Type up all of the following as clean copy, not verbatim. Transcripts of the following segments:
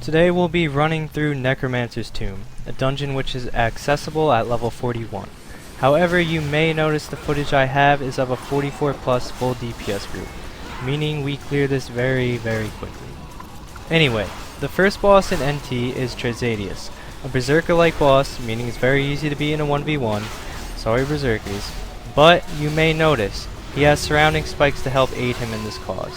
Today we'll be running through Necromancer's Tomb, a dungeon which is accessible at level 41. However, you may notice the footage I have is of a 44 plus full DPS group, meaning we clear this very quickly. Anyway, the first boss in NT is Trayzadius, a berserker-like boss, meaning it's very easy to be in a 1v1, sorry berserkers, but you may notice he has surrounding spikes to help aid him in this cause.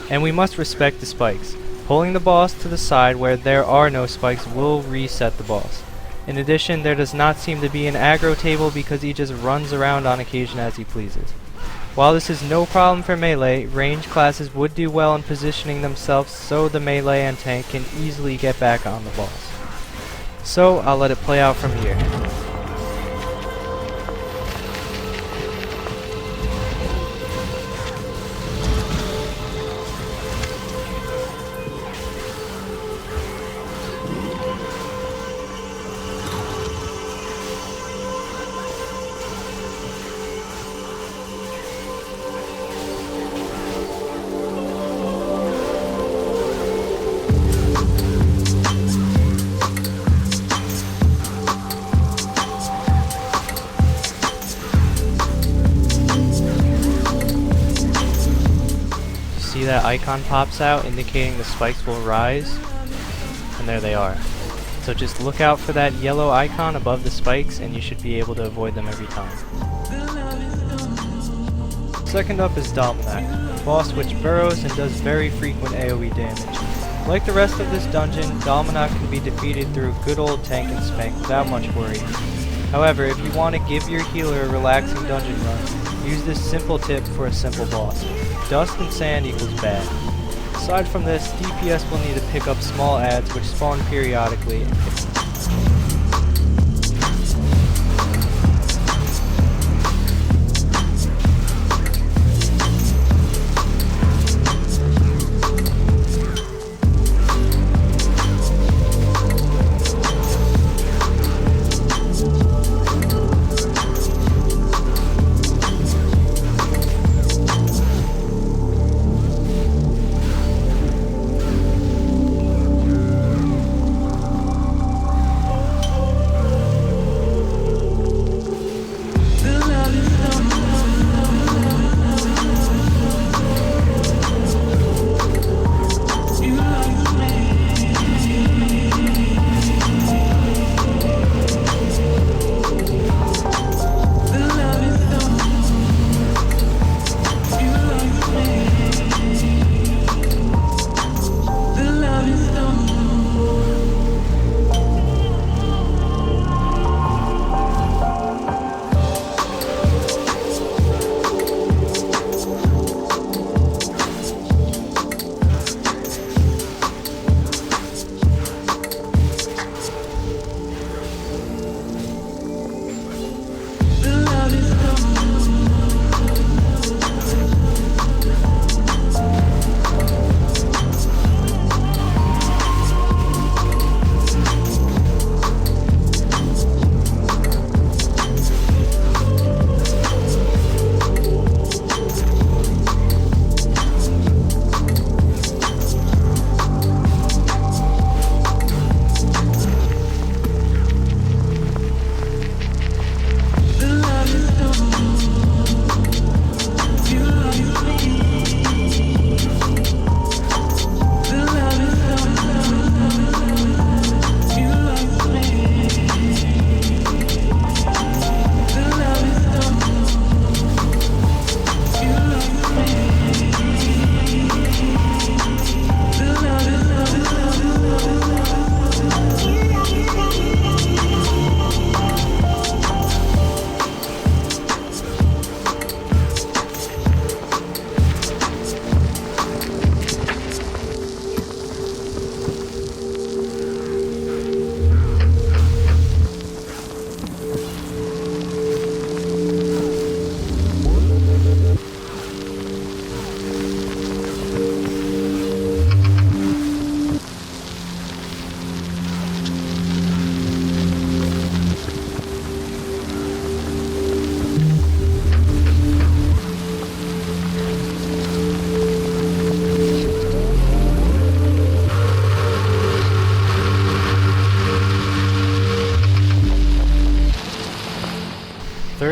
And we must respect the spikes. Pulling the boss to the side where there are no spikes will reset the boss. In addition, there does not seem to be an aggro table because he just runs around on occasion as he pleases. While this is no problem for melee, range classes would do well in positioning themselves so the melee and tank can easily get back on the boss. So I'll let it play out from here. See that icon pops out indicating the spikes will rise, and there they are. So just look out for that yellow icon above the spikes and you should be able to avoid them every time. Second up is Dalmanak, a boss which burrows and does very frequent AoE damage. Like the rest of this dungeon, Dalmanak can be defeated through good old tank and spank without much worry. However, if you want to give your healer a relaxing dungeon run, use this simple tip for a simple boss. Dust and sand equals bad. Aside from this, DPS will need to pick up small adds which spawn periodically.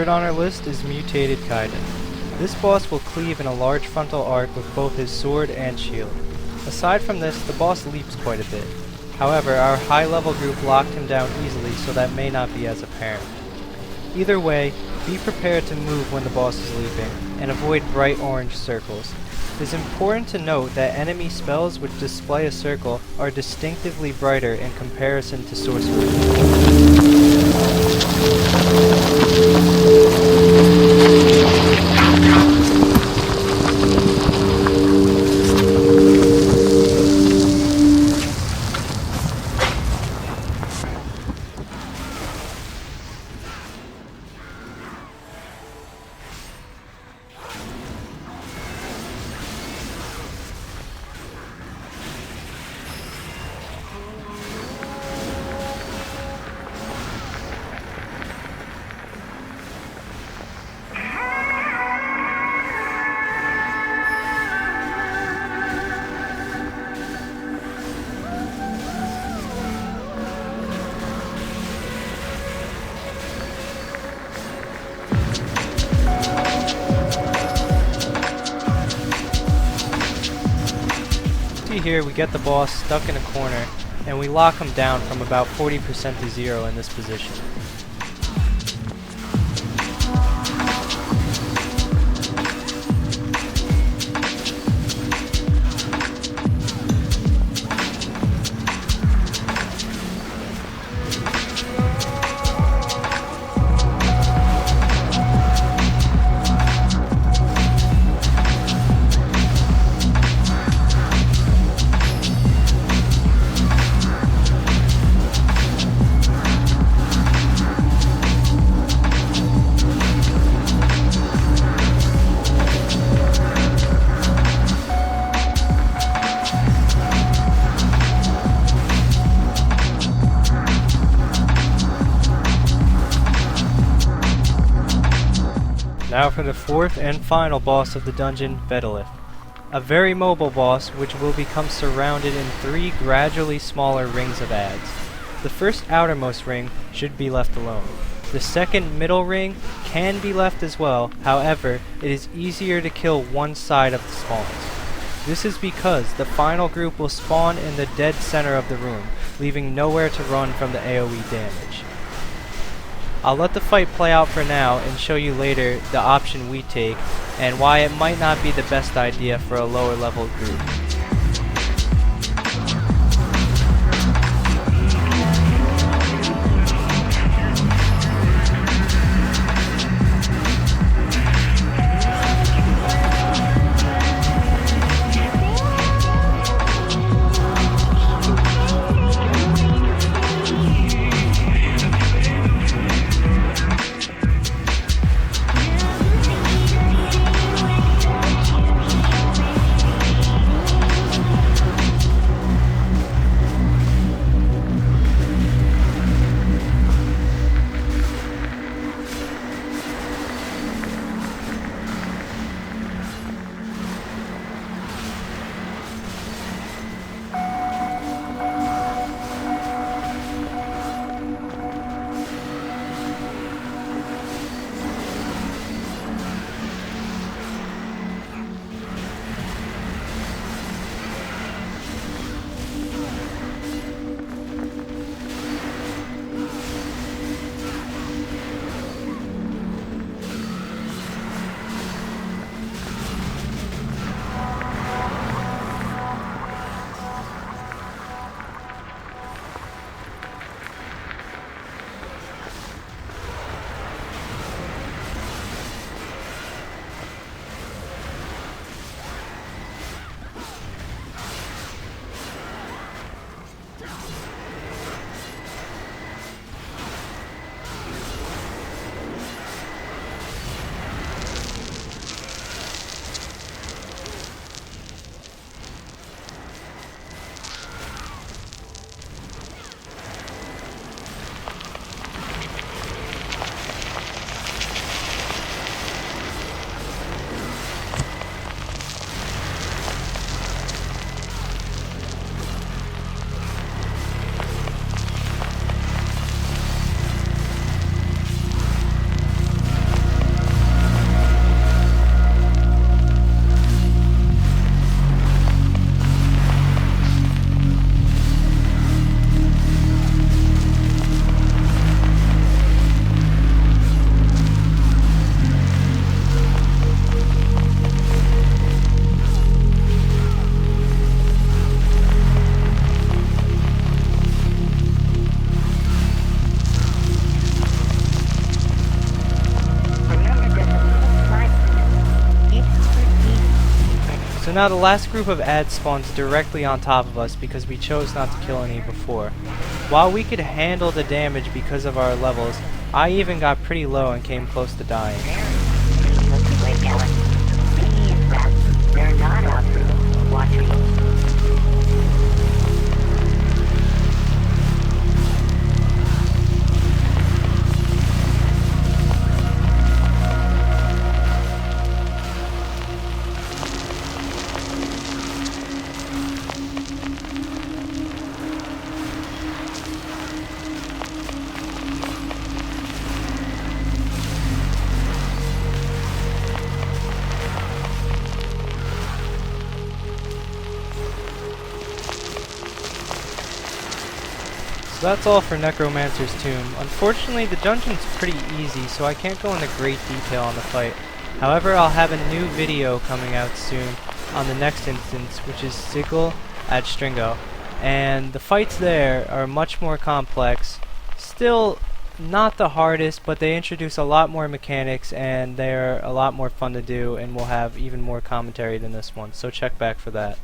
Third on our list is Mutated Kaidun. This boss will cleave in a large frontal arc with both his sword and shield. Aside from this, the boss leaps quite a bit. However, our high level group locked him down easily, so that may not be as apparent. Either way, be prepared to move when the boss is leaping, and avoid bright orange circles. It is important to note that enemy spells which display a circle are distinctively brighter in comparison to sorcery. Here we get the boss stuck in a corner, and we lock him down from about 40% to 0 in this position. Now for the fourth and final boss of the dungeon, Vedilith. A very mobile boss which will become surrounded in 3 gradually smaller rings of adds. The first outermost ring should be left alone. The second middle ring can be left as well, however, it is easier to kill one side of the spawns. This is because the final group will spawn in the dead center of the room, leaving nowhere to run from the AoE damage. I'll let the fight play out for now and show you later the option we take and why it might not be the best idea for a lower level group. So now the last group of ads spawns directly on top of us because we chose not to kill any before. While we could handle the damage because of our levels, I even got pretty low and came close to dying. They're not out there watching. So that's all for Necromancer's Tomb. Unfortunately, the dungeon's pretty easy, so I can't go into great detail on the fight. However, I'll have a new video coming out soon on the next instance, which is Sigil at Stringo. And the fights there are much more complex. Still not the hardest, but they introduce a lot more mechanics and they're a lot more fun to do and will have even more commentary than this one. So check back for that.